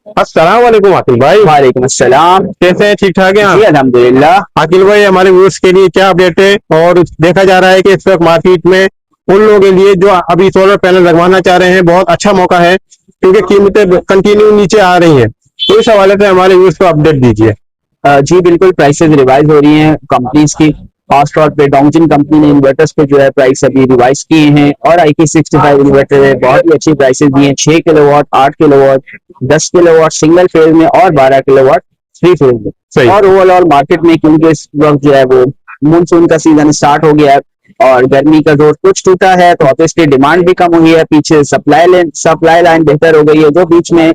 अस्सलाम वालेकुम आकिल भाई। वालेकुम अस्सलाम। कैसे हैं? ठीक ठाक हैं जी आप? अल्हम्दुलिल्लाह। आकिल भाई, हमारे व्यूअर्स के लिए क्या अपडेट है? और देखा जा रहा है कि इस वक्त मार्केट में उन लोगों के लिए जो अभी सोलर पैनल लगवाना चाह रहे हैं बहुत अच्छा मौका है, क्योंकि कीमतें कंटिन्यू नीचे आ रही हैं। तो इस हवाले से हमारे व्यूअर्स को अपडेट दीजिए। जी बिल्कुल, प्राइसेस रिवाइज हो रही हैं कंपनीज की। खासतौर पे डोंगजिन कंपनी ने इन्वर्टर्स पे जो है प्राइस अभी रिवाइज किए हैं, और IP65 इन्वर्टर है, बहुत ही अच्छी प्राइसेस दी हैं। 6 kilowatt, 8 kilowatt, 10 kilowatt single phase में, और 12 किलोवाट थ्री फेज में। सही। और ओवरऑल मार्केट में क्योंकि इस वक्त जो है वो मानसून का सीजन स्टार्ट हो गया है और गर्मी का जोर कुछ टूटा है, तो ऑब्वियसली डिमांड भी कम हुई है। पीछे सप्लाई लाइन बेहतर हो गई है, जो बीच में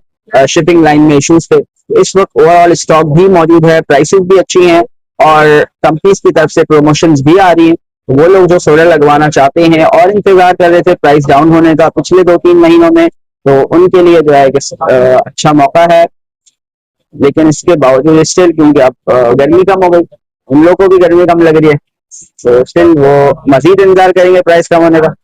शिपिंग लाइन में इश्यूज थे। इस वक्त ओवरऑल स्टॉक भी मौजूद है, प्राइसेस भी अच्छी हैं, और कंपनीज की तरफ से प्रमोशंस भी आ रही हैं। वो लोग जो सोलर लगवाना चाहते हैं और इंतजार कर रहे थे प्राइस डाउन होने का पिछले 2-3 महीनों में, तो उनके लिए जो है कि अच्छा मौका है। लेकिन इसके बावजूद स्टिल, क्योंकि अब गर्मी कम हो गई, उन लोगों को भी गर्मी कम लग रही है, तो स्टिल वो मजीद इंतजार करेंगे प्राइस कम होने का।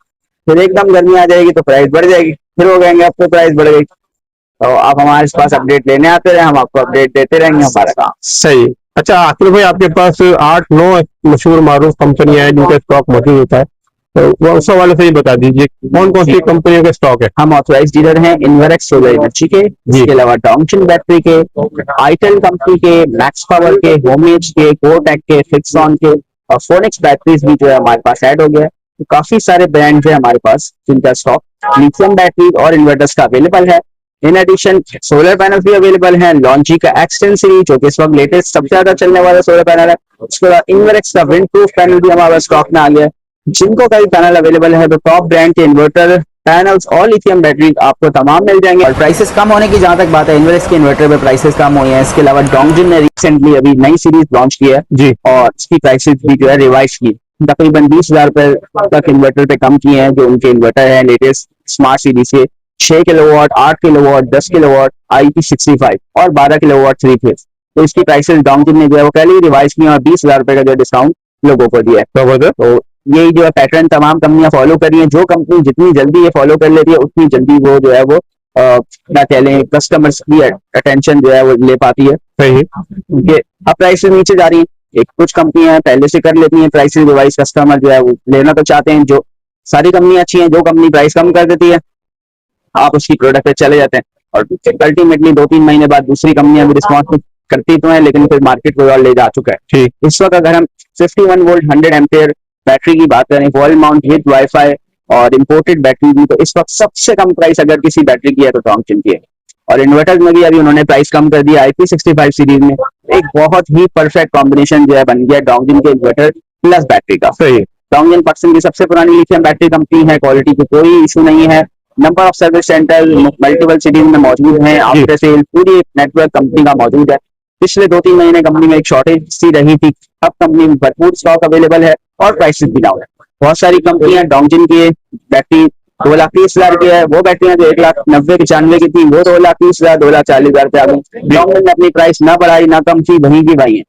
फिर एकदम गर्मी आ जाएगी तो प्राइस बढ़ जाएगी, फिर वो कहेंगे अब तो प्राइस बढ़ गई। तो आप हमारे पास अपडेट लेने आते रहे, हम आपको अपडेट देते रहेंगे, हमारा काम। सही। अच्छा आकिल भाई, आपके पास 8-9 मशहूर मारूफ कंपनियां हैं जिनका स्टॉक मौजूद होता है, तो वो उस हवाले से ही बता दीजिए कौन कौन सी कंपनियों का स्टॉक है। हम ऑथराइज डीलर हैं इन्वरेक्स सोलर एनर्जी के, जी। इसके अलावा डोंगजिन बैटरी के, आईटेल कंपनी के, मैक्स पावर के, होमेज के, कोटेक के, फिक्सॉन के, और फोनिक्स बैटरीज भी जो है हमारे पास ऐड हो गया है। तो काफी सारे ब्रांड है हमारे पास जिनका स्टॉक लिथियम बैटरी और इन्वर्टर्स का अवेलेबल है। इन एडिशन सोलर पैनल भी अवेलेबल है। लॉन्ची का एक्सटेंड सीरीज जो कि इस वक्त लेटेस्ट सबसे ज्यादा चलने वाला सोलर पैनल है। उसके बाद इन्वरेक्स का विंड प्रूफ पैनल भी हमारे स्टॉक में आ गया है। जिनको कई पैनल अवेलेबल है, तो टॉप ब्रांड के इन्वर्टर पैनल्स और लिथियम बैटरी आपको तमाम मिल जाएंगे। और प्राइसेस कम होने की जहां तक बात है, इन्वर्स के इन्वर्टर पे प्राइसेस कम हुए हैं। इसके अलावा डोंगजिन ने रिसेंटली अभी नई सीरीज लॉन्च की है जी। और इसकी प्राइसेस भी जो है रिवाइज की, तकरीबन 20,000 रुपए तक इन्वर्टर पे कम किए हैं। जो उनके इन्वर्टर है लेटेस्ट स्मार्ट सीरीज के, 6 किलोवाट, 8 किलोवाट, 10 किलोवाट, IP65 और 12 किलोवाट थ्री फेज। तो इसकी प्राइसेस डोंगजिन ने जो है वो पहले ही रिवाइज की और 20,000 रुपए का जो डिस्काउंट लोगों को दिया है। तो यही जो है पैटर्न तमाम कंपनियां फॉलो कर रही हैं। जो कंपनी जितनी जल्दी ये फॉलो कर लेती है, उतनी जल्दी वो जो है वो क्या कह लें, कस्टमर्स की अटेंशन जो है वो ले पाती है। सही। क्योंकि अब प्राइसेस नीचे जा रही हैं। एक कुछ कंपनियां पहले से कर लेती हैं प्राइसेस रिवाइज, कस्टमर जो है वो लेना तो चाहते हैं। जो सारी कंपनी अच्छी हैं, जो कंपनी प्राइस कम कर देती है आप उसकी प्रोडक्ट पे चले जाते हैं, और अल्टीमेटली 2-3 महीने बाद दूसरी कंपनियां भी रिस्पॉन्स करती तो है, लेकिन फिर मार्केट को और ले जा चुका है। ठीक। इस वक्त अगर हम 51 वोल्ट 100 एम्पेयर बैटरी की बात करें, वॉल माउंट विद वाईफाई और इंपोर्टेड बैटरी की, तो इस वक्त सबसे कम प्राइस अगर किसी बैटरी की है तो डोंगजिन की है। और इन्वर्टर में भी अभी उन्होंने प्राइस कम कर दिया। IP65 सीरीज में एक बहुत ही परफेक्ट कॉम्बिनेशन जो है बन गया डोंगजिन के इन्वर्टर प्लस बैटरी का। सही। डोंगजिन पाकिस्तान की सबसे पुरानी लिथियम बैटरी कंपनी है, क्वालिटी की कोई इशू नहीं है। Number of service centre multiple cities में मौजूद हैं। आफ्टर सेल पूरी नेटवर्क कंपनी का मौजूद है। पिछले 2-3 महीने कंपनी में एक शॉर्टेज सी रही थी, अब कंपनी में भरपूर स्टॉक अवेलेबल है और प्राइसेस भी डाउन है। बहुत सारी कंपनियां डोंगजिन की बैटरी 2,30,000 की है, वो बैटरियां जो 1,90,95 की थी वो 2,30,000, 2,40,000 पे आ गई। डोंगजिन ने अपनी प्राइस ना बढ़ाई ना कम की, वहीं की वहीं है।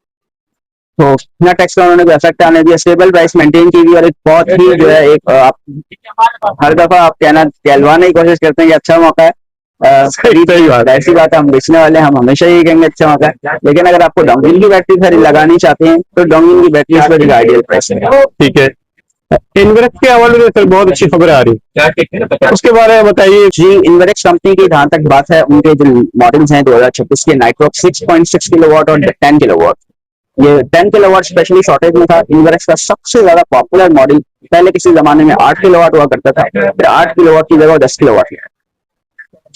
तो ना टैक्स का उन्होंने इफेक्ट आने दिया, स्टेबल प्राइस मेंटेन की हुई, और एक बहुत ही जो है एक आप हर दफा आप कहलवाने की कोशिश करते हैं कि अच्छा मौका है। सही बात है। ऐसी बात है, हम बेचने वाले हम हमेशा यही कहेंगे अच्छा मौका है। लेकिन अगर आपको डोंगजिन की बैटरी खरीद लगानी चाहते हैं तो डोंगजिन की बैटरी इस वक्त आइडियल प्राइस है। ठीक है। इन्वेस्ट के हवाले से सर बहुत अच्छी खबर आ रही है, उसके बारे में बताइए। जी, इन्वेरेक्स कंपनी की जहां तक बात है, उनके जो मॉडल्स हैं 2026 के, नाइट्रॉक 6.6 किलोवाट और 10 किलोवाट। ये 10 किलोवाट स्पेशली शॉर्टेज में था। इन्वेरेक्स का सबसे ज्यादा पॉपुलर मॉडल पहले किसी जमाने में 8 किलोवाट हुआ करता था, फिर 8 किलोवाट की जगह 10 किलोवाट है।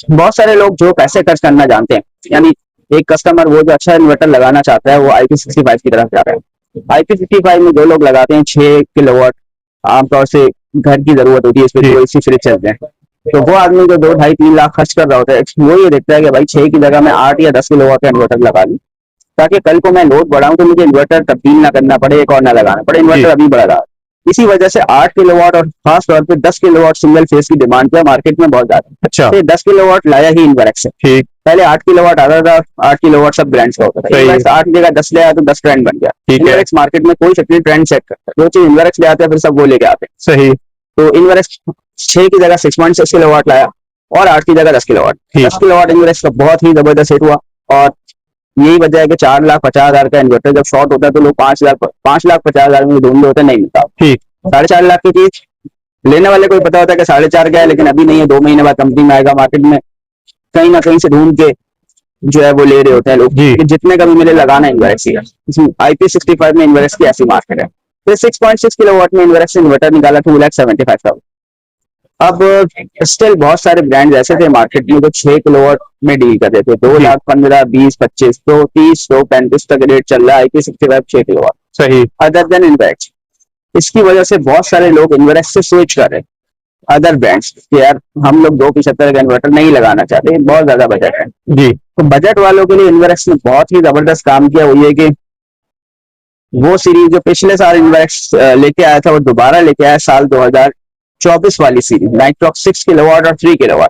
बहुत सारे लोग जो पैसे खर्च करना जानते हैं, यानी एक कस्टमर वो जो अच्छा इन्वर्टर लगाना चाहता है, वो IP65 की तरफ जा रहा है। IP65 में जो लोग लगाते हैं 6 किलोवाट, आमतौर से घर की जरूरत होती है, इस पर कोई सी फ्रिज चलते हैं, तो वो आदमी जो 2-2.5-3 लाख खर्च कर रहा होता है, वो ये देखता है कि भाई 6 की जगह मैं 8 या 10 किलोवाट का इन्वर्टर लगा लूं, ताकि कल को मैं लोड बढ़ाऊं तो मुझे इन्वर्टर तब्दील ना करना पड़े, एक और ना लगाना पड़े। इन्वर्टर अभी बढ़ा रहा है, इसी वजह से 8 किलोवाट और खास तौर पे 10 किलोवाट सिंगल फेज की डिमांड है मार्केट में बहुत ज्यादा। अच्छा। तो 10 किलोवाट लाया ही इन्वेरेक्स है। ठीक। पहले 8 किलोवाट आता था, 8 किलोवाट सब ब्रांड्स का होता था। इन्वेरेक्स 8 की जगह 10 ले आया तो 10 ट्रेंड बन गया। ठीक है। इन्वेरेक्स मार्केट में कोई शक्ति ट्रेंड सेट करता है, जो चीज इन्वेरेक्स ले आते हैं फिर सब वो लेके आते हैं। सही। तो इन्वेरेक्स 6 की जगह 6.6 किलोवाट लाया, और 8 की जगह 10 किलोवाट। 10 किलोवाट इन्वर्टर का बहुत ही जबरदस्त हिट हुआ और यही वजह है कि 4,50,000 का इन्वर्टर जब शॉर्ट होता है तो लोग 5,50,000 में ढूंढ होते नहीं मिलता। 4.5 लाख की चीज लेने वाले को भी पता होता है कि 4.5 का है, लेकिन अभी नहीं है, 2 महीने बाद कंपनी में आएगा। मार्केट में कहीं ना कहीं से ढूंढ के जो है वो ले रहे होते हैं लोग कि जितने का भी मिले लगाना इन्वर्टर। IP65 में इन्वर्टर की ऐसी मार्केट है। फिर 6.6 किलोवाट में इन्वर्टर निकाला 2,75,000। अब स्टिल बहुत सारे ब्रांड ऐसे थे मार्केट में जो 6 किलोवाट में डील कर रहे थे। 2,15,000, 20, 25, तो 30, तो 35 तक रेट चल रहा है IP65 6 किलोवाट सही। Other than inverter. इसकी वजह से बहुत सारे लोग इन्वर्टर से स्विच कर रहे हैं अदर ब्रांड्स। यार हम लोग 2,75 का इन्वर्टर नहीं लगाना चाहते, बहुत ज्यादा बजट है जी। तो बजट वालों के लिए इन्वर्टर ने बहुत ही जबरदस्त काम किया। वो ये कि वो सीरीज जो पिछले साल इन्वर्टर लेके आया था वो दोबारा लेके आया साल 2024 वाली सीरीज, नाइट्रॉक्स 6 किलोवाट और 3 किलोवाट।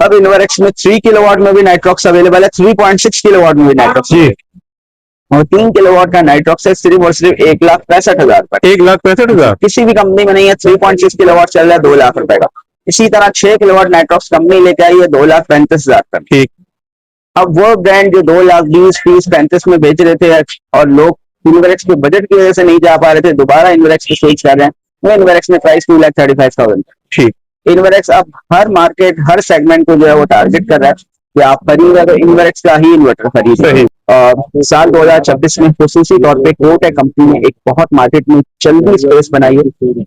अब इन्वर्टर में 3 किलोवाट में भी नाइट्रॉक्स अवेलेबल है, 3.6 किलोवाट में भी नाइट्रॉक्स और 3 किलोवाट का नाइट्रॉक्स है सिर्फ और सिर्फ 1,65,000 रुपए। 1,65,000 किसी भी कंपनी में नहीं है। 3.6 किलोवाट चल रहा है 2 लाख रुपए का। इसी तरह 6 किलोवाट नाइट्रॉक्स कंपनी लेके आई है 2,35,000 तक। ठीक। अब वो ब्रांड जो 2,20,000, 30, 35 में बेच रहे थे और लोग इन्वर्टर के बजट की वजह से नहीं जा पा रहे थे, दोबारा इन्वर्टर पे स्विच कर रहे हैं। वो इन्वर्टर में प्राइस 2,35,000। ठीक। इन्वर्टर अब हर मार्केट हर सेगमेंट को जो है वो टारगेट कर रहा है कि आप खरीद तो इन्वर्टर का ही इन्वर्टर खरीद। साल 2026 में खसूसी तौर पे कोटक कंपनी ने एक बहुत मार्केट में जल्दी स्पेस बनाई है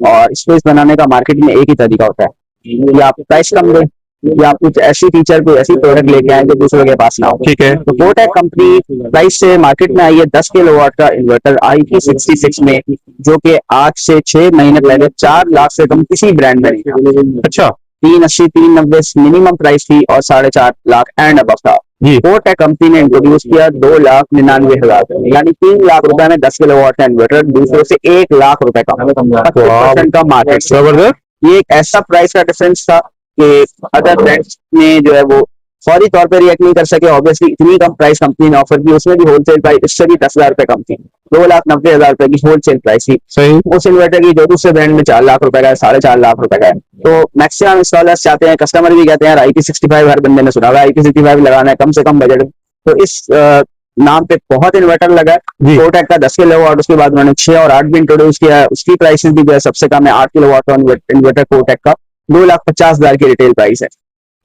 और स्पेस बनाने का मार्केट में एक ही तरीका होता है कि आप प्राइस कम दें या आप कुछ ऐसी फीचर कोई ऐसी प्रोडक्ट लेके आए जो दूसरों के पास ना हो। ठीक है। तो कोटक कंपनी प्राइस से मार्केट में आई है 10 किलोवाट का इन्वर्टर IP66 में, जो कि आज से 6 महीने पहले 4 लाख से कम किसी ब्रांड में नहीं था। अच्छा। 380, 390 मिनिमम प्राइस थी और 4.5 लाख एंड अबव था। कोटक कंपनी ने इंट्रोड्यूस किया 2,99,000 यानी 3 लाख रुपए में 10 किलोवाट का इन्वर्टर, दूसरों से 1 लाख रुपए का 50% का मार्केट। जबरदस्त। ये एक ऐसा प्राइस का डिफरेंस था कि अदर ब्रांड्स ने जो है वो फौरी तौर पर रिएक्ट नहीं कर सके। ऑब्वियसली इतनी कम प्राइस कंपनी ने ऑफर की, उसमें भी होलसेल प्राइस इससे भी 10,000 रुपए कम थी। 2,90,000 रुपए की होलसेल प्राइस थी। सही। उस इन्वर्टर की जो दूसरे ब्रांड में 4 लाख रुपए का है, 4.5 लाख रुपए का है। तो मैक्सिमम इंस्टॉलर्स चाहते हैं, कस्टमर भी कहते हैं यार IP65 हर बंदे ने सुना हुआ IP65 लगाना है कम से कम बजट। तो इस नाम पे बहुत इन्वर्टर लगा है। कोटक का 10 किलोवाट, उसके बाद उन्होंने 6 और 8 भी इंट्रोड्यूस किया है। उसकी प्राइसेस भी जो है सबसे कम है 8 किलोवाट का इन्वर्टर कोटक का 2,50,000 की रिटेल प्राइस है,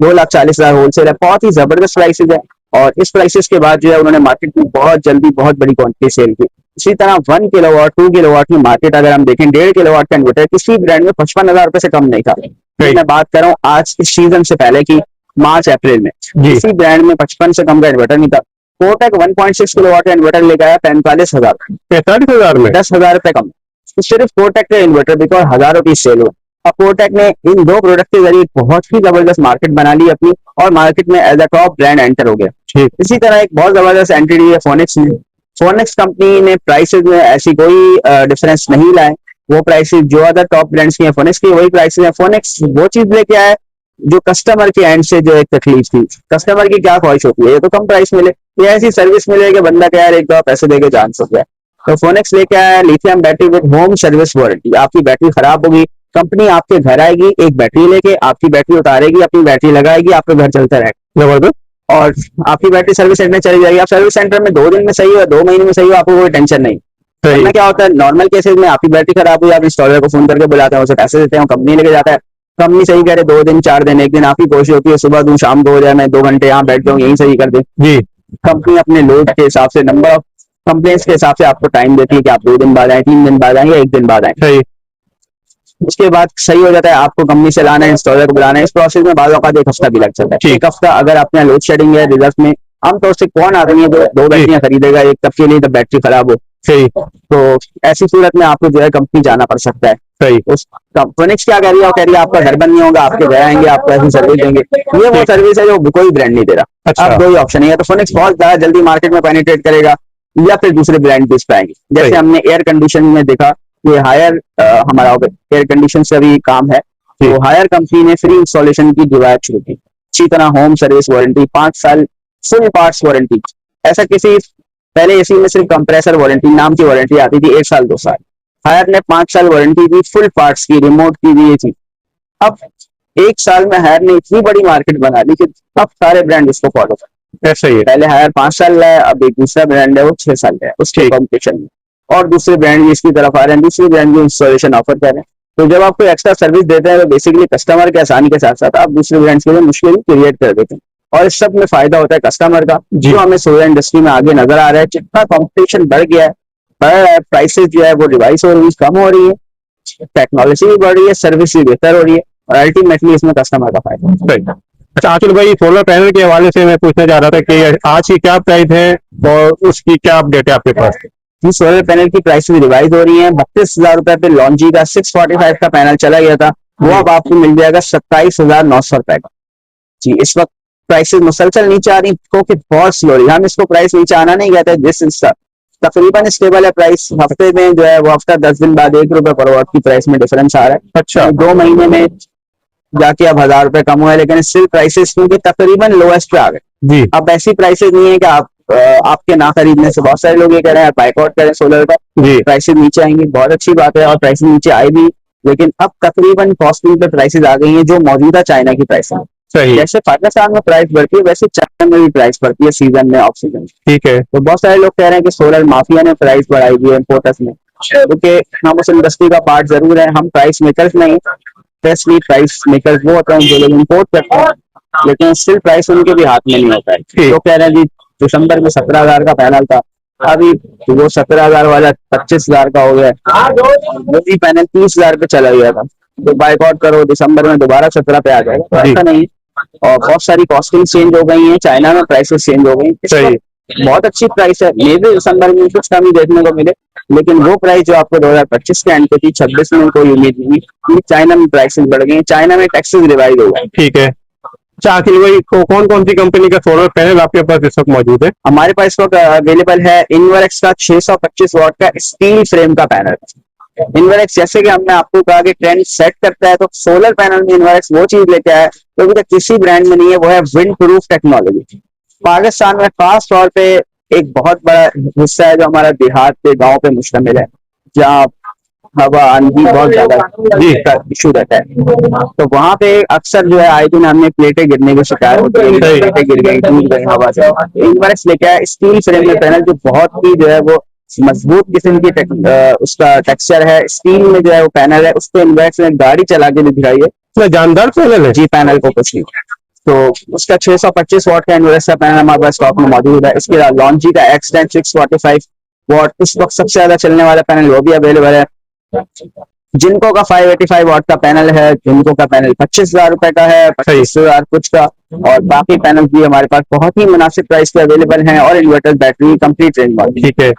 2,40,000 होलसेल है। बहुत ही जबरदस्त प्राइसेस है और इस प्राइसेस के बाद जो है उन्होंने मार्केट में बहुत जल्दी बहुत बड़ी क्वांटिटी सेल की। इसी तरह 1 किलोवाट 2 किलोवाट की मार्केट अगर हम देखें, 1.5 किलोवाट का इन्वर्टर किसी ब्रांड में 55,000 रुपए से कम नहीं था। मैं बात कर रहा हूँ आज इस सीजन से पहले की मार्च अप्रैल में, किसी ब्रांड में 55 से कम का इन्वर्टर नहीं था। कोटक 1.6 किलोवाट का इन्वर्टर लेकर आया 45,000 45,000 में 10,000 रुपए कम। तो सिर्फ कोटक का इन्वर्टर बिकॉज हजारों पीस सेल हुए। अब कोटक ने इन 2 प्रोडक्ट के जरिए बहुत ही जबरदस्त मार्केट बना ली अपनी और मार्केट में as a top brand enter हो गया। इसी तरह एक बहुत जबरदस्त एंट्री है फोनिक्स में। फोनिक्स कंपनी ने प्राइसेस में ऐसी कोई डिफरेंस नहीं लाए। वो प्राइसेस जो अदर टॉप ब्रांड्स की है फोनिक्स की वही प्राइसेस है। फोनिक्स वो चीज लेके आए जो कस्टमर के एंड से जो एक तकलीफ थी। कस्टमर की क्या ख्वाहिश होती है, ये तो कम प्राइस मिले, ये ऐसी सर्विस मिले कि बंदा क्या यार एक दो पैसे देके जान सके। तो फोनिक्स लेके आया lithium battery with home service warranty. आपकी बैटरी खराब होगी, कंपनी आपके घर आएगी, एक बैटरी लेके आपकी बैटरी उतारेगी, अपनी बैटरी लगाएगी, आपके घर चलता रहेगा। जबरदस्त। और आपकी बैटरी सर्विस सेंटर में चली जाएगी। आप सर्विस सेंटर में 2 दिन में सही हो, 2 महीने में सही हो, आपको कोई टेंशन नहीं। तो क्या होता है नॉर्मल केसेस में आपकी बैटरी खराब हुई, आप इंस्टॉलर को फोन करके बुलाते हैं, उसे पैसे देते हैं, कंपनी लेके जाता है। कंपनी सही करे 2 दिन 4 दिन, 1 दिन आपकी कोशिश होती है सुबह दूं शाम 2 हो जाए, मैं 2 घंटे यहाँ बैठ जाऊँ यही सही कर दे। कंपनी अपने लोड के हिसाब से, नंबर ऑफ कंप्लेंट्स के हिसाब से आपको टाइम देती है कि आप 2 दिन बाद आए, 3 दिन बाद आए या 1 दिन बाद आए। उसके बाद सही हो जाता है, आपको कंपनी से लाना है, इंस्टॉलर को बुलाना है। इस प्रोसेस में बाद औकात 1 हफ्ता भी लग सकता है। 1 हफ्ता अगर आपने लोड शेडिंग है रिजल्ट में, आमतौर से कौन आदमी है जो 2 बैटरियां खरीदेगा एक तब के लिए जब बैटरी खराब हो। तो ऐसी सूरत में आपको जो है कंपनी जाना पड़ सकता है। उस फोनिक्स क्या कह रही है, वो कह रही है आपका घर बंद नहीं होगा, आपके घर आएंगे, आपको ऐसी सर्विस देंगे। ये वो सर्विस है जो कोई ब्रांड नहीं दे रहा। अब कोई ऑप्शन नहीं है। तो फोनिक्स बहुत ज्यादा जल्दी मार्केट में पेनिट्रेट करेगा या फिर दूसरे ब्रांड बेच पाएंगे। जैसे हमने एयर कंडीशन में देखा, ये हायर हमारा एयर कंडीशन से भी काम है, तो हायर कंपनी ने फ्री इंस्टॉलेशन की डिवाइड शुरू की। इसी तरह होम सर्विस वारंटी 5 साल, फुल पार्ट्स वारंटी। ऐसा किसी पहले एसी में सिर्फ कंप्रेसर वारंटी नाम की वारंटी आती थी 1 साल 2 साल। हायर ने 5 साल वारंटी दी, फुल पार्ट्स की, रिमोट की भी ये थी। अब एक साल में हायर ने इतनी बड़ी मार्केट बना ली कि अब सारे ब्रांड उसको फॉलो करते ऐसा ही है। पहले हायर 5 साल रहा है, अब एक दूसरा ब्रांड है वो 6 साल का है उसके ठीक। कॉम्पिटिशन में, और दूसरे ब्रांड भी इसकी तरफ आ रहे हैं, दूसरे ब्रांड भी इंस्टॉलेशन ऑफर कर रहे हैं। तो जब आप कोई एक्स्ट्रा सर्विस देते हैं तो बेसिकली कस्टमर के आसानी के साथ साथ आप दूसरे ब्रांड्स के लिए मुश्किल क्रिएट कर देते हैं, और इस सब में फायदा होता है कस्टमर का, जी। जो हमें सोलर इंडस्ट्री में आगे नजर आ रहा है। जितना कॉम्पिटिशन बढ़ गया है, प्राइसेस जो है वो रिवाइज हो रही है, कम हो रही है, टेक्नोलॉजी भी बढ़ रही है, सर्विस भी बेहतर हो रही है, और अल्टीमेटली इसमें कस्टमर का फायदा है। सही। अच्छा आंचल भाई, सोलर पैनल के हवाले से मैं पूछना चाह रहा था कि आज की क्या प्राइस है और उसकी क्या अपडेट है आपके पास? जी, सोलर पैनल की प्राइस रिवाइज हो रही है। 32,000 रुपए पे लॉन्जी का 645 का पैनल चला गया था, वो अब आपको मिल जाएगा 27,900 रुपए का। जी, इस वक्त प्राइसेस मुसलसल नीचे आ रही क्योंकि बहुत स्लो रही। हम इसको प्राइस नीचे आना नहीं कहते, जिस तकरीबन स्टेबल है प्राइस। हफ्ते में जो है वो हफ्ता 10 दिन बाद 1 रुपए पर वॉट की प्राइस में डिफरेंस आ रहा है। अच्छा। 2 महीने में जाके अब 1,000 रुपए कम हुआ है, लेकिन स्टिल प्राइसेस क्योंकि तकरीबन लोएस्ट पे आ गए। जी। अब ऐसी प्राइसेस नहीं है कि आपके ना खरीदने से बहुत सारे लोग ये कह रहे हैं बाइकआउट करें सोलर का, जी। प्राइसेस नीचे आएंगी, बहुत अच्छी बात है, और प्राइसेस नीचे आए भी, लेकिन अब तकरीबन कॉस्टिंग पे प्राइसेस आ गई हैं जो मौजूदा चाइना की प्राइस है। सही। जैसे पाकिस्तान में प्राइस बढ़ती है वैसे चाइना में भी प्राइस बढ़ती है सीजन में, ऑफ सीजन। ठीक है। तो बहुत सारे लोग कह रहे हैं कि सोलर माफिया ने प्राइस बढ़ाई हुई है, इम्पोर्टर्स ने, क्योंकि हम उस इंडस्ट्री का पार्ट जरूर है, हम प्राइस मेकर्स नहीं। स्पेशली प्राइस मेकर्स वो होते हैं जो लोग इम्पोर्ट करते हैं, लेकिन स्टिल प्राइस उनके भी हाथ में नहीं होता है। तो कह रहे हैं जी दिसंबर में 17,000 का पैनल था, अभी वो 17,000 वाला 25,000 का हो गया, वही पैनल 30,000 पे चला गया था, तो बाइकआउट करो, दिसंबर में दोबारा 17 पे आ जाएगा। तो ऐसा नहीं, और बहुत सारी कॉस्टिंग चेंज हो गई है, चाइना में प्राइसेस चेंज हो गई। बहुत अच्छी प्राइस है, मे भी दिसंबर में कुछ कमी देखने को मिले, लेकिन वो प्राइस जो आपको 2025 के एंड पे थी, 26 में कोई उम्मीद नहीं थी। चाइना में प्राइसेस बढ़ गई, चाइना में टैक्सेस रिवाइज हो गए। ठीक है। आखिर भाई कौन कौन सी कंपनी का सोलर पैनल आपके पास इस वक्त मौजूद है? हमारे पास इस वक्त अवेलेबल है इनवर्क्स का 625 वॉट का स्टील फ्रेम का पैनल। इनवर्क्स जैसे कि हमने आपको कहा कि ट्रेंड सेट करता है, तो सोलर पैनल में इनवर्क्स वो चीज लेके आया जो अभी तक किसी ब्रांड में नहीं है, वो है विंड प्रूफ टेक्नोलॉजी। पाकिस्तान में खास तौर पे एक बहुत बड़ा हिस्सा है जो हमारा देहात के गाँव पे मुश्तमिल है, जहाँ हवा आंधी बहुत ज्यादा इशू रहता है। तो वहां पे अक्सर जो है आए दिन हमने प्लेटें गिरने की शिकायत होती है, प्लेटें गिर गई, टूट गई हवा से। इनवर्क्स लेके आया स्टील फ्रेम में पैनल, जो बहुत ही जो है वो मजबूत किस्म की उसका टेक्सचर है, स्टील में जो है वो पैनल है। उस पर इनवर्क्स ने गाड़ी चला के भी दिखाई है, जानदार पैनल है जी, पैनल को कुछ नहीं। तो उसका 625 वॉट का इनवर्क्स का पैनल हमारे पास स्टॉक में मौजूद है। इसके अलावा लॉन्जी का X10 645 वॉट इस वक्त सबसे ज्यादा चलने वाला पैनल, वो भी अवेलेबल है। जिनको का 585 वॉट का पैनल है, जिनको का पैनल 25,000 रुपए का है, 25,000 कुछ का, और बाकी पैनल भी हमारे पास बहुत ही मुनासिब प्राइस पे अवेलेबल हैं, और इन्वर्टर बैटरी कंप्लीट रेंज वाली। ठीक है।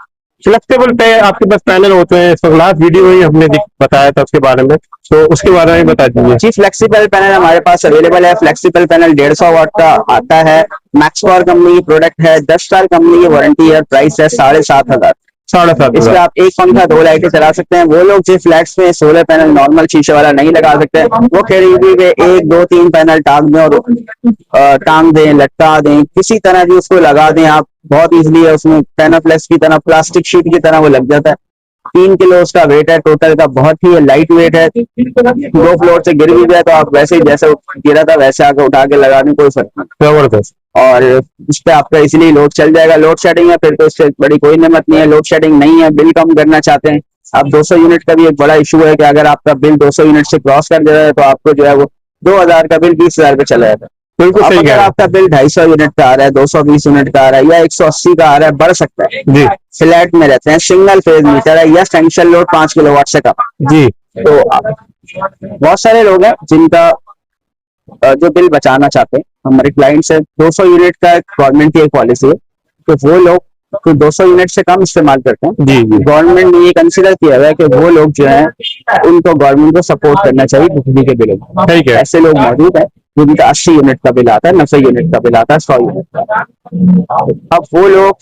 फ्लेक्सिबल पे आपके पास पैनल होते हैं, लास्ट वीडियो ही हमने बताया था उसके बारे में, तो उसके बारे में बता दीजिए। जी, फ्लेक्सिबल पैनल हमारे पास अवेलेबल है। फ्लेक्सिबल पैनल 150 वॉट का आता है, मैक्सपावर कंपनी की प्रोडक्ट है, 10 साल कंपनी की वारंटी है, प्राइस है 7,500। 7,500 इसमें आप एक पंखा 2 लाइटें चला सकते हैं। वो लोग जो फ्लैट्स में सोलर पैनल नॉर्मल शीशे वाला नहीं लगा सकते, वो खरीदी में 1 2 3 पैनल टांग दें, और टांग दें, लटका दें, किसी तरह भी उसको लगा दें आप, बहुत इजीली है। उसमें पैनाफ्लेक्स की तरह, प्लास्टिक शीट की तरह वो लग जाता है। 3 किलो उसका वेट है टोटल का, बहुत ही लाइट वेट है। 2 फ्लोर से गिर भी गया तो आप वैसे ही जैसे गिरा था वैसे आकर उठा के लगा दें, कोई फर्क नहीं। जबरदस्त। और उस पर आपका इसलिए लोड चल जाएगा। लोड शेडिंग है फिर तो इससे बड़ी कोई नेमत नहीं है। लोड शेडिंग नहीं है, बिल कम करना चाहते हैं आप, 200 यूनिट का भी एक बड़ा इशू है कि अगर आपका बिल 200 यूनिट से क्रॉस कर दे रहा है तो आपको जो है वो 2,000 का बिल 20,000 पे चला जाता है। बिल्कुल सही। अगर आपका बिल 250 यूनिट का आ रहा है, 220 यूनिट का आ रहा है, या 180 का आ रहा है, बढ़ सकता है जी। फ्लैट में रहते हैं, सिंगल फेज मीटर है, या सेंट्रल लोड 5 किलोवाट से कम जी। तो बहुत सारे लोग हैं जिनका जो बिल बचाना चाहते हैं, हमारे क्लाइंट्स है। 200 यूनिट का गवर्नमेंट की एक पॉलिसी है, तो वो लोग तो 200 यूनिट से कम इस्तेमाल करते हैं जी। गवर्नमेंट ने ये कंसिडर किया हुआ है कि वो लोग जो है उनको गवर्नमेंट को सपोर्ट करना चाहिए बिजली के बिल में। ऐसे लोग मौजूद है जिनका 80 यूनिट का बिल आता है, 90 यूनिट का बिल आता है, 100 यूनिट का। अब वो लोग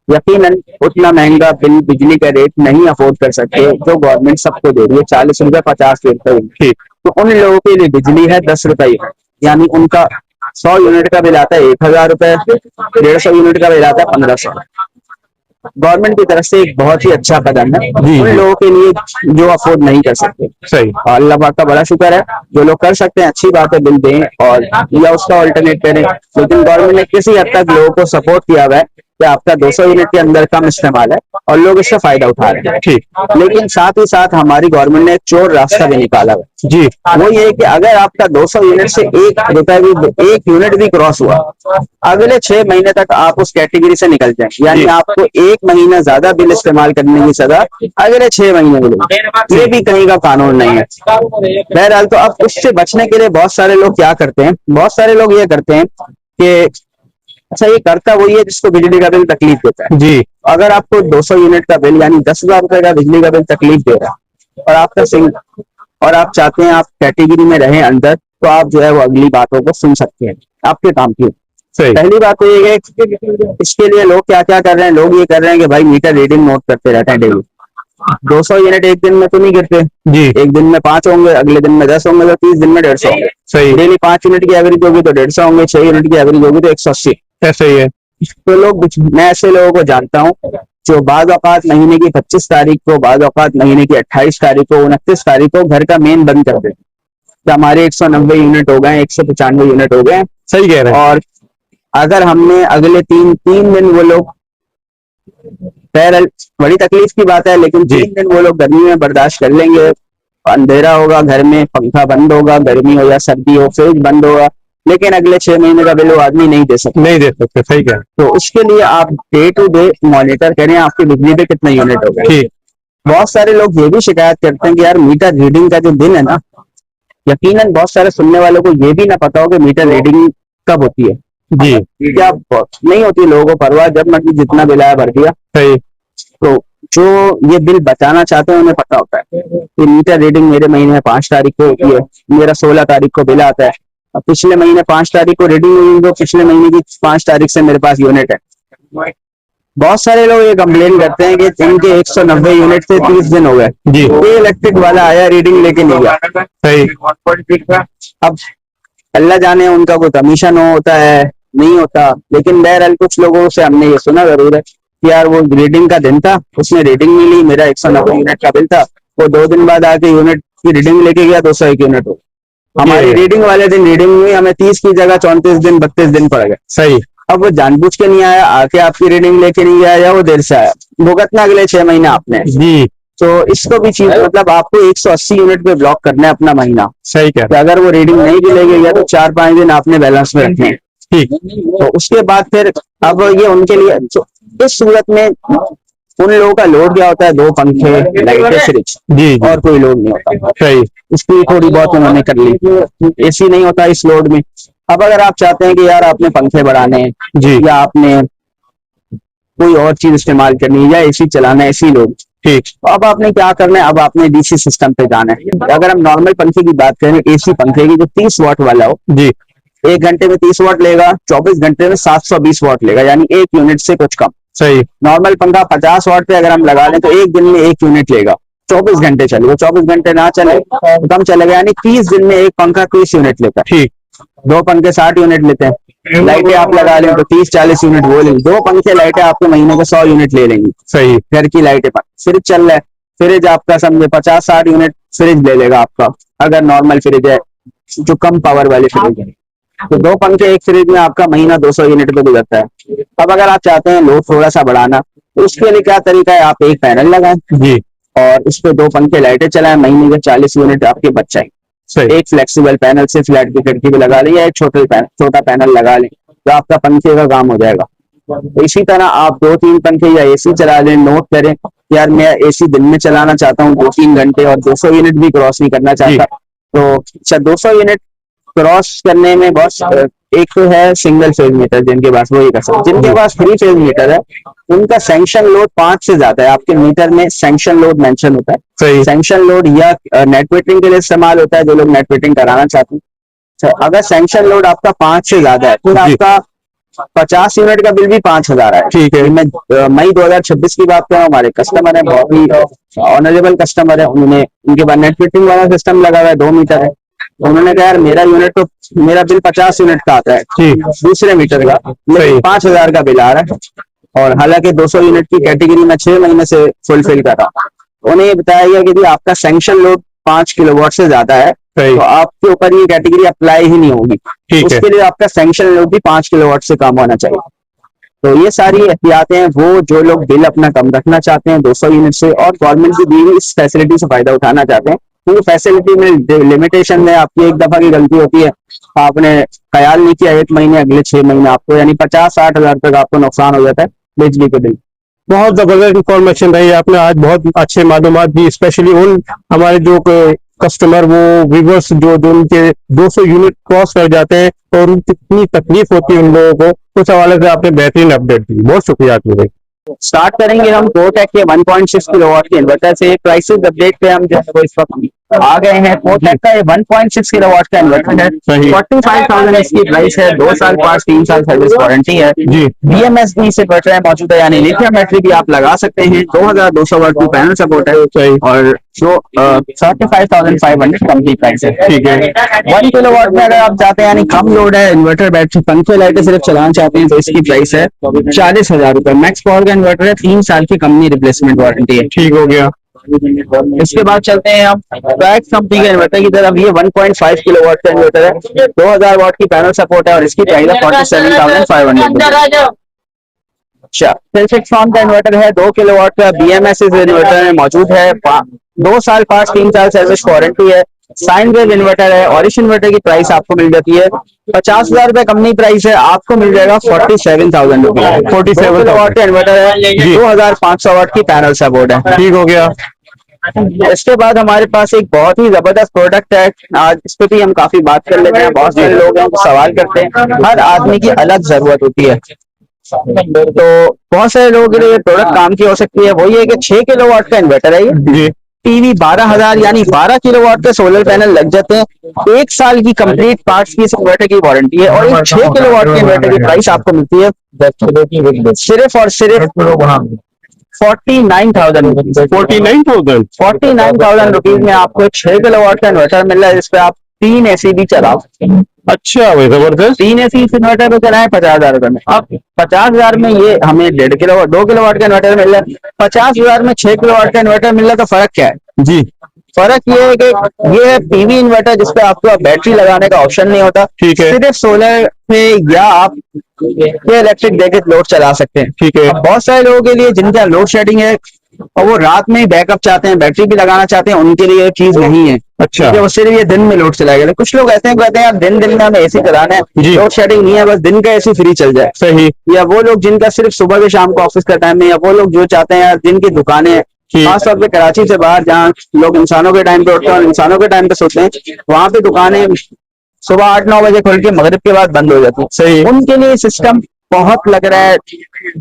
यकीनन उतना महंगा बिल बिजली का रेट नहीं अफोर्ड कर सकते जो गवर्नमेंट सबको दे रही है, 40 रुपए 50 रुपए। तो उन लोगों के लिए बिजली है 10 रुपए, यानी उनका 100 यूनिट का बिल आता है 1,000 रुपए, 150 यूनिट का बिल आता है 1,500। गवर्नमेंट की तरफ से एक बहुत ही अच्छा कदम है जी, उन जी। लोगों के लिए जो अफोर्ड नहीं कर सकते। सही। और अल्लाह पाक का बड़ा शुक्र है, जो लोग कर सकते हैं अच्छी बात है, बिल दें और या उसका ऑल्टरनेट करें। लेकिन गवर्नमेंट ने किसी हद तक लोगों को सपोर्ट किया हुआ है कि आपका 200 यूनिट के अंदर कम इस्तेमाल है और लोग इससे फायदा उठा रहे हैं। ठीक। लेकिन साथ ही साथ हमारी गवर्नमेंट ने एक चोर रास्ता भी निकाला हुआ है। जी, वो ये है कि अगर आपका 200 यूनिट से एक यूनिट भी क्रॉस हुआ, अगले 6 महीने तक आप उस कैटेगरी से निकल जाए, यानी जी। आपको 1 महीना ज्यादा बिल इस्तेमाल करने की सजा अगले 6 महीने मिलेगी। ये भी कहीं का कानून नहीं है। बहरहाल, तो अब उससे बचने के लिए बहुत सारे लोग क्या करते हैं, बहुत सारे लोग ये करते हैं कि अच्छा, ये करता वही है जिसको बिजली का बिल तकलीफ देता है। जी, अगर आपको 200 यूनिट का बिल यानी 10,000 रुपए का बिजली का बिल तकलीफ दे रहा है और आपका सिंग और आप चाहते हैं आप कैटेगरी में रहें अंदर, तो आप जो है वो अगली बातों को सुन सकते हैं, आपके काम की। सही। पहली बात तो ये है कि इसके लिए लोग क्या क्या कर रहे हैं, लोग ये कर रहे हैं कि भाई मीटर रीडिंग नोट करते रहते हैं डेली। 200 यूनिट एक दिन में तो नहीं गिरते, जी, एक दिन में 5 होंगे, अगले दिन में 10 होंगे, तो 30 दिन में 150 होंगे। सही। डेली 5 यूनिट की एवरेज होगी तो 150 होंगे, 6 यूनिट की एवरेज होगी तो 180। ऐसा ही है। तो मैं ऐसे लोगों को जानता हूँ जो बाद औकात महीने की 25 तारीख को, बाद औकात महीने की 28 तारीख को, 29 तारीख को घर का मेन बंद कर देते कि हमारे 190 यूनिट हो गए, 195 यूनिट हो गए। सही कह रहे हैं। और अगर हमने अगले तीन दिन वो लोग बहरहाल बड़ी तकलीफ की बात है, लेकिन जी। 3 दिन वो लोग गर्मी में बर्दाश्त कर लेंगे। अंधेरा होगा घर में, पंखा बंद होगा, गर्मी हो या सर्दी हो, फ्रिज बंद होगा, लेकिन अगले 6 महीने का बिल वो आदमी नहीं दे सकता। नहीं दे सकते, सही कह रहे तो उसके लिए आप डे टू डे मॉनिटर करें आपकी बिजली पे कितने यूनिट हो हैं। गए। ठीक। बहुत सारे लोग ये भी शिकायत करते हैं कि यार मीटर रीडिंग का जो दिन है ना, यकीनन बहुत सारे सुनने वालों को ये भी ना पता हो कि मीटर रीडिंग कब होती है। जी, क्या नहीं होती लोगों को परवाह, जब मर्जी जितना बिल आया भर दिया। सही। तो जो ये बिल बचाना चाहते हैं उन्हें पता होता है कि मीटर रीडिंग मेरे महीने में 5 तारीख को होती है, मेरा 16 तारीख को बिल आता है। अब पिछले महीने 5 तारीख को रीडिंग हुई तो पिछले महीने की 5 तारीख से मेरे पास यूनिट है। बहुत सारे लोग ये कंप्लेन करते हैं कि इनके 190 यूनिट से 30 दिन हो गए, जी, ये इलेक्ट्रिक वाला आया रीडिंग लेके नहीं गया। सही। अब अल्लाह जाने उनका कोई कमीशन होता है नहीं होता, लेकिन बहरहाल कुछ लोगों से हमने ये सुना जरूर है कि यार वो रीडिंग का दिन था, उसने रीडिंग मिली, मेरा 190 यूनिट का बिल था, वो 2 दिन बाद आके यूनिट की रीडिंग लेके गया, 201 यूनिट हो। हमारी रीडिंग वाले दिन रीडिंग हुई, हमें 30 की जगह 34 दिन 32 दिन पड़ गए। सही। अब वो जानबूझ के नहीं आया, आके आपकी रीडिंग लेके नहीं गया, या वो देर से आया, भुगतना अगले 6 महीने आपने। जी, तो इसको भी चीज मतलब आपको 180 यूनिट पे ब्लॉक करना है अपना महीना। सही कह कि रहे अगर वो रीडिंग नहीं भी लेके गया तो 4-5 दिन आपने बैलेंस में रखने हैं। हैं। ठीक। तो उसके बाद फिर अब ये उनके लिए तो इस सूरत में उन लोगों का लोड क्या होता है, 2 पंखे, लाइटें, फ्रिज, जी, जी, और कोई लोड नहीं होता। सही। इसकी थोड़ी बहुत उन्होंने कर ली, एसी नहीं होता इस लोड में। अब अगर आप चाहते हैं कि यार आपने पंखे बढ़ाने हैं जी, या आपने कोई और चीज इस्तेमाल करनी है या एसी चलाना है, एसी लोड, ठीक। तो अब आपने क्या करना है, अब आपने डीसी सिस्टम पे जाना है। अगर हम नॉर्मल पंखे की बात करें, एसी पंखे की जो 30 वाट वाला हो, जी, 1 घंटे में 30 वाट लेगा, 24 घंटे में 720 वाट लेगा, यानी 1 यूनिट से कुछ कम। सही। नॉर्मल पंखा 50 वाट पे अगर हम लगा लें तो 1 दिन में 1 यूनिट लेगा, 24 घंटे चलेगा। 24 घंटे ना चले तो कम चलेगा, यानी 30 दिन में एक पंखा 30 यूनिट लेता है। ठीक। 2 पंखे 60 यूनिट लेते हैं। लाइटें आप लगा लें तो 30-40 यूनिट वो लेंगे। 2 पंखे लाइटें आपके महीने के 100 यूनिट ले लेंगी, सही। घर की लाइटें पर। फ्रिज चल रहा है, फ्रिज आपका समझे 50-60 यूनिट फ्रिज ले लेगा आपका, अगर नॉर्मल फ्रिज है, जो कम पावर वाले फ्रिज है। तो 2 पंखे एक फ्रिज में आपका महीना 200 यूनिट पे गुजरता है। अब अगर आप चाहते हैं लोड थोड़ा सा बढ़ाना, तो उसके लिए क्या तरीका है, आप एक पैनल लगाएं जी, और उस पे 2 पंखे लाइटें चलाएं, महीने के 40 यूनिट आपके बच जाएंगे। सही। एक फ्लेक्सिबल पैनल से फ्लैट की खिड़की भी लगा लें या एक छोटा पैनल लगा लें, तो आपका पंखे का काम हो जाएगा। तो इसी तरह आप 2-3 पंखे या एसी चला लें। नोट करें यार मैं एसी दिन में चलाना चाहता हूँ 2-3 घंटे और 200 यूनिट भी क्रॉस नहीं करना चाहता, तो अच्छा 200 यूनिट क्रॉस करने में बहुत एक तो है सिंगल फेज मीटर, जिनके पास वो ही कर सकते। जिनके पास 3 फेज मीटर है उनका सैंक्शन लोड 5 से ज्यादा है। आपके मीटर में सैंक्शन लोड मेंशन होता है। सही। सैंक्शन लोड या नेट मीटरिंग के लिए इस्तेमाल होता है, जो लोग नेट मीटरिंग कराना चाहते हैं। अच्छा, अगर सैंक्शन लोड आपका 5 से ज्यादा है फिर जी। आपका 50 यूनिट का बिल भी 5,000 है। ठीक है। मैं मई 2026 की बात कर रहा हूँ, हमारे कस्टमर है, बहुत ही ऑनरेबल कस्टमर है, उन्होंने उनके पास नेट मीटरिंग वाला सिस्टम लगा हुआ है, 2 मीटर है। उन्होंने कहा यार मेरा बिल 50 यूनिट का आता है ठीक। दूसरे मीटर का, लेकिन 5,000 का बिल आ रहा है। और हालांकि 200 यूनिट की कैटेगरी में 6 महीने से फुलफिल कर रहा हूँ। उन्हें बताया गया कि यदि आपका सैंक्शन लोड 5 किलोवाट से ज्यादा है सही। तो आपके ऊपर ये कैटेगरी अप्लाई ही नहीं होगी। ठीक है। उसके लिए आपका सैंक्शन लोड भी 5 किलोवाट से कम होना चाहिए। तो ये सारी एहतियातें हैं वो जो लोग बिल अपना कम रखना चाहते हैं 200 यूनिट से और गवर्नमेंट की दी हुई इस फैसिलिटी से फायदा उठाना चाहते हैं, क्योंकि फैसिलिटी में लिमिटेशन है। आपकी एक दफा की गलती होती है, आपने ख्याल नहीं किया, 1 महीने अगले 6 महीने आपको यानी 50-60 हजार तक आपको नुकसान हो जाता है बिजली के बिल। बहुत जबरदस्त इंफॉर्मेशन रही आपने आज, बहुत अच्छे मालूमात दी, स्पेशली उन हमारे जो कस्टमर वो व्यूवर्स जो उनके 200 यूनिट क्रॉस कर जाते हैं और उनकी कितनी तकलीफ होती है उन लोगों को, उस हवाले से आपने बेहतरीन अपडेट दी। बहुत शुक्रिया आपके भाई। स्टार्ट करेंगे हम कोटेक के 1.6 किलोवाट के इन्वर्टर से। प्राइसेस अपडेट पे हम जो है वो इस वक्त आ गए हैं। कोटेक का ये 1.6 किलोवाट का इन्वर्टर है, 45,000 इसकी प्राइस है, 2 साल पास 3 साल सर्विस वारंटी है जी। BMS से बैटरी है मौजूद है, यानी लिथियम बैटरी भी आप लगा सकते हैं। 2200 वाट की पैनल सपोर्ट है सही। और जो 35,500 कंपनी प्राइस है। ठीक है। 1 किलोवाट में अगर आप चाहते हैं यानी कम लोड है, इन्वर्टर बैटरी पंखे लाइटें सिर्फ चलाना चाहते हैं तो इसकी प्राइस है 40,000 रुपए। मैक्स पावर का इन्वर्टर है, 3 साल की कंपनी रिप्लेसमेंट वारंटी है। ठीक हो गया। इसके बाद चलते हैं हम ट्रैक्स कंपनी के इन्वर्टर की तरफ। ये 1.5 किलोवाट का इन्वर्टर है, 2000 वाट की पैनल सपोर्ट है और इसकी प्राइस है 47,500। अच्छा, Philfix का इन्वर्टर है, 2 किलोवाट का BMS इन्वर्टर में मौजूद है, 2 साल पास 3 साल सर्विस वारंटी है। साइन वेव इन्वर्टर है और इस इन्वर्टर की प्राइस आपको मिल जाती है 50,000 रुपए कंपनी प्राइस है, आपको मिल जाएगा 47,000 रुपए। 47 किलोवाट का इन्वर्टर है, 2500 वाट की पैनल सपोर्ट है। ठीक हो गया। इसके बाद हमारे पास एक बहुत ही जबरदस्त प्रोडक्ट है, आज इस पे भी हम काफी बात कर लेते हैं। बहुत सारे लोग हैं जो सवाल करते हैं, हर आदमी की अलग जरूरत होती है, तो बहुत सारे लोगों के लिए प्रोडक्ट काम की हो सकती है। वो ये कि 6 किलोवाट का इन्वर्टर है ये, टीवी 12,000 यानी 12 किलोवाट के सोलर पैनल लग जाते हैं। 1 साल की कंप्लीट पार्ट्स की इस इन्वर्टर की वारंटी है और इस 6 किलोवाट के इन्वर्टर की प्राइस आपको मिलती है सिर्फ और सिर्फ 49,000 रुपीज। 49,000 रुपीज में आपको 6 किलोवाट का इन्वर्टर मिल रहा है, जिसपे आप 3 AC भी चला सकते हैं। अच्छा भाई, जबरदस्त। 3 AC इस इन्वर्टर पे चलाए 50,000 रुपए में। अब 50,000 में ये हमें 1.5 किलोवाट 2 किलोवाट का इन्वर्टर मिल रहा है, 50,000 में 6 किलोवाट का इन्वर्टर मिल रहा है, तो फर्क क्या है जी? फर्क ये है कि ये है PV इन्वर्टर जिसपे आपको बैटरी लगाने का ऑप्शन नहीं होता। ठीक है। सिर्फ सोलर पे या आप ये इलेक्ट्रिक देके लोड चला सकते हैं। ठीक है। बहुत सारे लोगों के लिए जिनका लोड शेडिंग है और वो रात में ही बैकअप चाहते हैं, बैटरी भी लगाना चाहते हैं, उनके लिए ये चीज नहीं है। अच्छा। वो सिर्फ ये दिन में लोड चलाएगा। कुछ लोग ऐसे हैं कहते हैं यार दिन में हमें AC चलाना है, लोड शेडिंग नहीं है, बस दिन का AC फ्री चल जाए। सही। या वो लोग जिनका सिर्फ सुबह के शाम को ऑफिस का टाइम है, या वो लोग जो चाहते हैं यार दिन की दुकानें, खासतौर पे कराची से बाहर जहाँ लोग इंसानों के टाइम पे उठते हैं और इंसानों के टाइम पे सोते हैं, वहां पे दुकानें सुबह 8-9 बजे खुल के मगरिब के बाद बंद हो जाती है। सही। उनके लिए सिस्टम बहुत लग रहा है,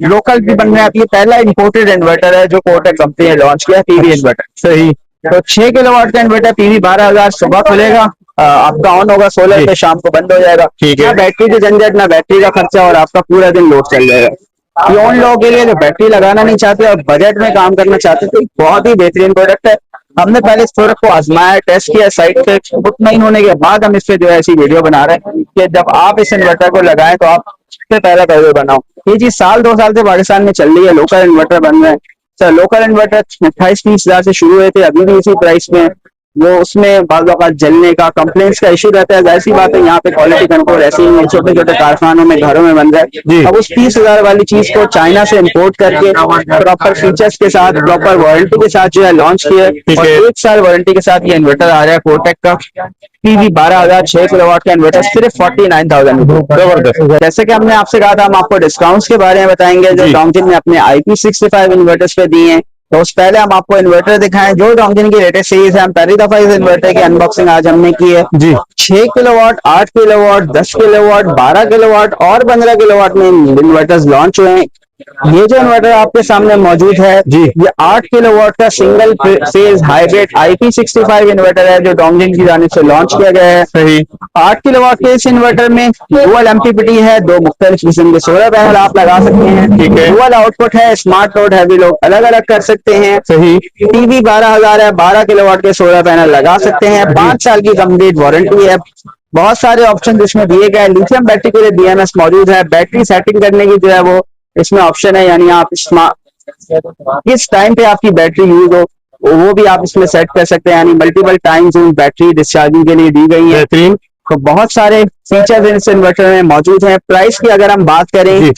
लोकल भी बन रहा है। ये पहला इंपोर्टेड इन्वर्टर है जो कोटेक कंपनी ने लॉन्च किया, PV इन्वर्टर। सही। तो 6 किलोवाट का इन्वर्टर PV 12,000 सुबह खुलेगा, आपका ऑन होगा सोलर पे, शाम को बंद हो जाएगा। ठीक है। ना बैटरी की झंझट, ना बैटरी का खर्चा, और आपका पूरा दिन लोड चल जाएगा। ये उन लोगों के लिए जो बैटरी लगाना नहीं चाहते और बजट में काम करना चाहते, तो बहुत ही बेहतरीन प्रोडक्ट है। हमने पहले इस प्रोडक्ट को आजमाया, टेस्ट किया साइट पे, मुतमईन होने के बाद हम इस पे जो है ऐसी वीडियो बना रहे हैं कि जब आप इस इन्वर्टर को लगाएं तो आप सबसे पहला वीडियो बनाओ। ये चीज 2 साल से पाकिस्तान में चल रही है, लोकल इन्वर्टर बन रहे हैं। सर लोकल इन्वर्टर 28-30 हजार से शुरू हुए थे, अभी भी इसी प्राइस में। वो उसमें बाज़ औक़ात जलने का, कंप्लेंट्स का इशू रहता है, जाहिर सी बात है यहाँ पे क्वालिटी कंट्रोल ऐसे ही छोटे छोटे कारखानों में, घरों में बन रहा है। अब उस 30,000 वाली चीज को चाइना से इंपोर्ट करके प्रॉपर फीचर्स के साथ, प्रॉपर वारंटी के साथ जो है लॉन्च किया, और 1 साल वारंटी के साथ ये इन्वर्टर आ रहा है कोटेक का PV 12,000 6 किलोवाट का इन्वर्टर सिर्फ 49,000 रुपए। जैसे कि हमने आपसे कहा था, हम आपको डिस्काउंट्स के बारे में बताएंगे जो डोंगजिन ने अपने IP65 इन्वर्टर्स पे दिए हैं। तो उस पहले हम आपको इन्वर्टर दिखाएं जो डोंगजिन की लेटेस्ट सीरीज है। हम पहली दफा इस इन्वर्टर की अनबॉक्सिंग आज हमने की है जी। 6 किलोवाट, 8 किलोवाट, 10 किलोवाट, 12 किलोवाट और 15 किलोवाट में इन्वर्टर्स लॉन्च हुए हैं। ये जो इन्वर्टर आपके सामने मौजूद है जी, ये 8 किलोवाट का single phase hybrid IP65 inverter है जो डोंगजिन की जानिब से लॉन्च किया गया है। सही। 8 किलोवाट के इस इन्वर्टर में डुअल MPPT है, 2 मुख्तलिफ किस्म के सोलर पैनल आप लगा सकते हैं। ठीक है। डुअल आउटपुट है, स्मार्ट लोड है, भी लोग अलग अलग कर सकते हैं। सही। PV 12,000 है, 12 किलोवाट के सोलर पैनल लगा सकते हैं, 5 साल की कंप्लीट वारंटी है। बहुत सारे ऑप्शन जिसमें दिए गए। लिथियम बैटरी के लिए BMS मौजूद है। बैटरी सेटिंग करने की जो है वो इसमें ऑप्शन है, यानी आप किस टाइम पे आपकी बैटरी यूज हो वो भी आप इसमें सेट कर सकते हैं, यानी मल्टीपल टाइम्स बैटरी डिस्चार्जिंग के लिए दी गई है। बेहतरीन। तो बहुत सारे फीचर्स इस इन्वर्टर में मौजूद हैं। प्राइस की अगर हम बात करें जी।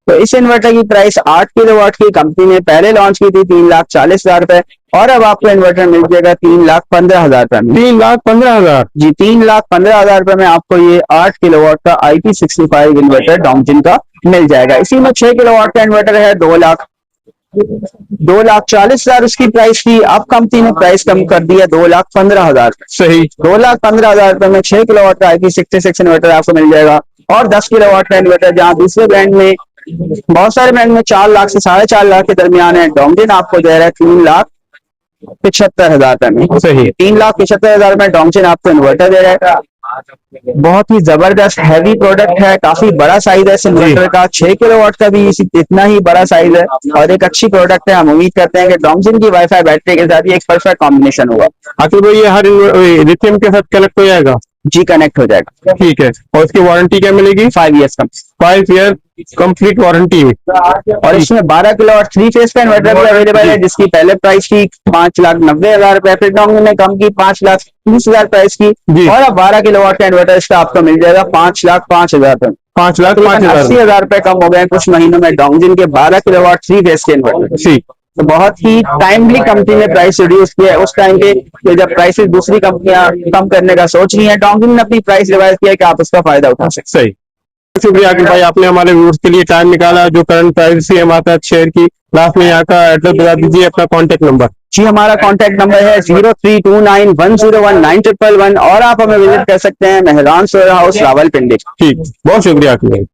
तो इस इन्वर्टर की प्राइस 8 किलोवाट की कंपनी ने पहले लॉन्च की थी 3,40,000 रुपए, और अब आपको इन्वर्टर मिल जाएगा 3,15,000 रुपए में। 3,15,000। जी, 3,15,000 रुपए में आपको ये 8 किलोवाट का IP65 इन्वर्टर डोंगजिन का मिल जाएगा। इसी में 6 किलोवाट का इन्वर्टर है 2,40,000 उसकी प्राइस थी। अब कंपनी ने प्राइस कम कर दी है 2,15,000। सही। 2,15,000 रुपए में 6 किलोवाट का IP66 इन्वर्टर आपको मिल जाएगा। और 10 किलोवाट का इन्वर्टर जहां दूसरे ब्रांड में, बहुत सारे ब्रांड में 4 लाख से 4.5 लाख के दरमियान है, डोंगजिन आपको दे रहा है 3,75,000 रुपए में। सही। 3,75,000 में डोंगजिन आपको इन्वर्टर दे रहा है। बहुत ही जबरदस्त हैवी प्रोडक्ट है, काफी बड़ा साइज है इस इन्वर्टर का, 6 किलोवाट का भी इतना ही बड़ा साइज है, और एक अच्छी प्रोडक्ट है। हम उम्मीद करते हैं कि डोंगजिन की वाईफाई बैटरी के साथ ये एक परफेक्ट कॉम्बिनेशन होगा। आखिर भाई ये हर लिथियम के साथ कनेक्ट हो जाएगा? जी, कनेक्ट हो जाएगा। ठीक है। और इसकी वारंटी क्या मिलेगी? 5 ईयर्स का। 5 ईयर कंप्लीट वारंटी है। और इसमें 12 किलोवाट 3 फेज का इन्वर्टर भी अवेलेबल है, जिसकी पहले प्राइस थी 5,90,000 रुपए, फिर डोंगजिन ने कम की 5,30,000 प्राइस की, और अब 12 किलोवाट का इन्वर्टर इसका आपको मिल जाएगा 5,05,000 रुपए। 5,05,000। 80,000 रुपए कम हो गए कुछ महीनों में डोंगजिन के 12 किलोवाट 3 फेज के इन्वर्टर। ठीक। तो बहुत ही टाइमली कंपनी ने प्राइस रिड्यूस किया है। उस टाइम पे जब प्राइसेस दूसरी कंपनियां कम करने का सोच रही है, डोंगजिन ने अपनी प्राइस रिवाइज किया कि आप उसका फायदा उठा सकते हैं। सही। शुक्रिया आकिब भाई, आपने हमारे व्यूअर्स के लिए टाइम निकाला। जो करंट प्राइस है हमारे साथ शेयर की। लास्ट में यहाँ का एड्रेस बता दीजिए, अपना कॉन्टेक्ट नंबर। जी, हमारा कॉन्टैक्ट नंबर है 0329101911, और आप हमें विजिट कर सकते हैं मेहरान सोया हाउस, रावलपिंडी। ठीक, बहुत शुक्रिया आकिब भाई।